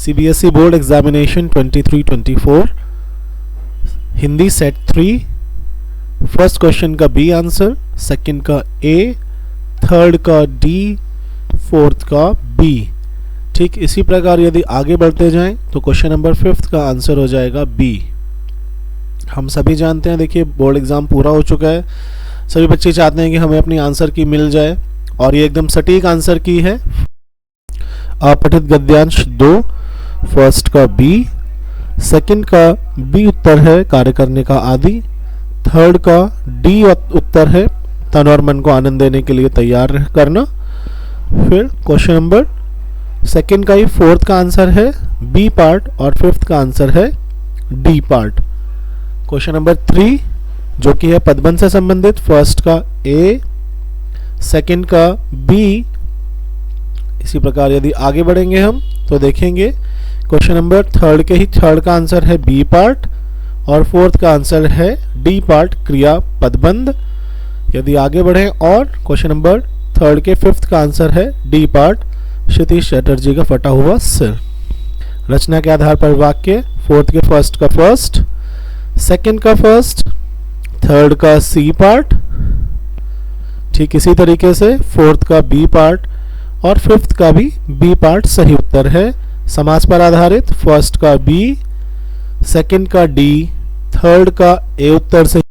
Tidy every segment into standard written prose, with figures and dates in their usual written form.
CBSE board examination 23-24 Hindi set 3, first question का B answer, second का ए, third का D, fourth का बी। ठीक इसी प्रकार यदि आगे बढ़ते जाएं तो क्वेश्चन नंबर 5 का आंसर हो जाएगा बी। हम सभी जानते हैं, देखिए बोर्ड एग्जाम पूरा हो चुका है, सभी बच्चे चाहते हैं कि हमें अपनी आंसर की मिल जाए और ये एकदम सटीक आंसर की है। अपठित गद्यांश 2, फर्स्ट का बी, सेकंड का बी उत्तर है कार्य करने का आदि, थर्ड का डी उत्तर है तन और मन को आनंद देने के लिए तैयार करना। फिर क्वेश्चन नंबर सेकंड का ही फोर्थ का आंसर है बी पार्ट और फिफ्थ का आंसर है डी पार्ट। क्वेश्चन नंबर 3 जो कि है पदबंध से संबंधित, फर्स्ट का ए, सेकंड का बी। इसी प्रकार यदि आगे बढ़ेंगे हम तो देखेंगे क्वेश्चन नंबर थर्ड के ही थर्ड का आंसर है बी पार्ट और फोर्थ का आंसर है डी पार्ट क्रिया पदबंध। यदि आगे बढ़ें और क्वेश्चन नंबर थर्ड के फिफ्थ का आंसर है डी पार्ट क्षितिज चटर्जी का फटा हुआ सिर। रचना के आधार पर वाक्य, फोर्थ के फर्स्ट का फर्स्ट, सेकंड का फर्स्ट, थर्ड का सी पार्ट। ठीक इसी तरीके से फोर्थ का बी पार्ट और फिफ्थ का भी बी पार्ट सही उत्तर है। समास पर आधारित, फर्स्ट का बी, सेकंड का डी, थर्ड का ए उत्तर सही।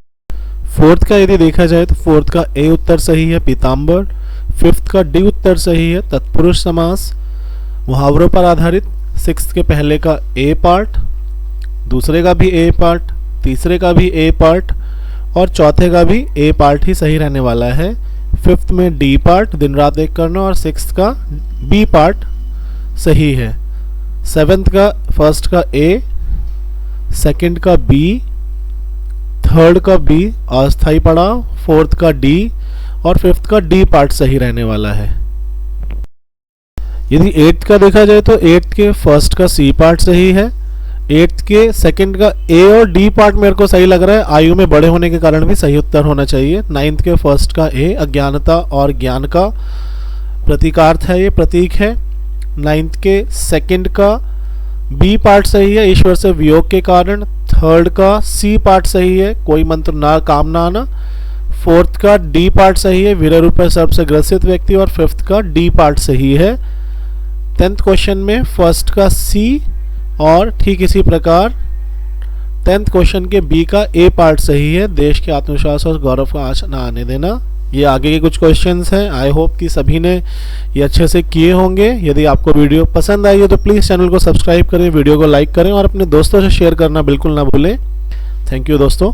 फोर्थ का यदि देखा जाए तो फोर्थ का ए उत्तर सही है पीताम्बर, फिफ्थ का डी उत्तर सही है तत्पुरुष समास। मुहावरों पर आधारित, सिक्स्थ के पहले का ए पार्ट, दूसरे का भी ए पार्ट, तीसरे का भी ए पार्ट और चौथे का भी ए पार्ट ही सही रहने वाला है। फिफ्थ में डी पार्ट दिन रात एक करना और सिक्स्थ का बी पार्ट सही है। सेवेंथ का फर्स्ट का ए, सेकंड का बी, थर्ड का बी अस्थाई पड़ाव, फोर्थ का डी और फिफ्थ का डी पार्ट सही रहने वाला है। यदि एट्थ का देखा जाए तो एट्थ के फर्स्ट का सी पार्ट सही है, एट्थ के सेकंड का ए और डी पार्ट मेरे को सही लग रहा है, आयु में बड़े होने के कारण भी सही उत्तर होना चाहिए। नाइन्थ के फर्स्ट का ए अज्ञानता और ज्ञान का प्रतीकार्थ है, ये प्रतीक है। नाइन्थ के सेकंड का बी पार्ट सही है, ईश्वर से वियोग के कारण। थर्ड का सी पार्ट सही है, कोई मंत्र ना काम ना आना। फोर्थ का डी पार्ट सही है, वीर रूप सर्प से ग्रसित व्यक्ति और फिफ्थ का डी पार्ट सही है। 10th क्वेश्चन में फर्स्ट का सी और ठीक इसी प्रकार 10th क्वेश्चन के बी का ए पार्ट सही है, देश के आत्मविश्वास और गौरव का आँच ना आने देना। ये आगे के कुछ क्वेश्चंस हैं, आई होप कि सभी ने ये अच्छे से किए होंगे। यदि आपको वीडियो पसंद आई है तो प्लीज़ चैनल को सब्सक्राइब करें, वीडियो को लाइक करें और अपने दोस्तों से शेयर करना बिल्कुल ना भूलें। थैंक यू दोस्तों।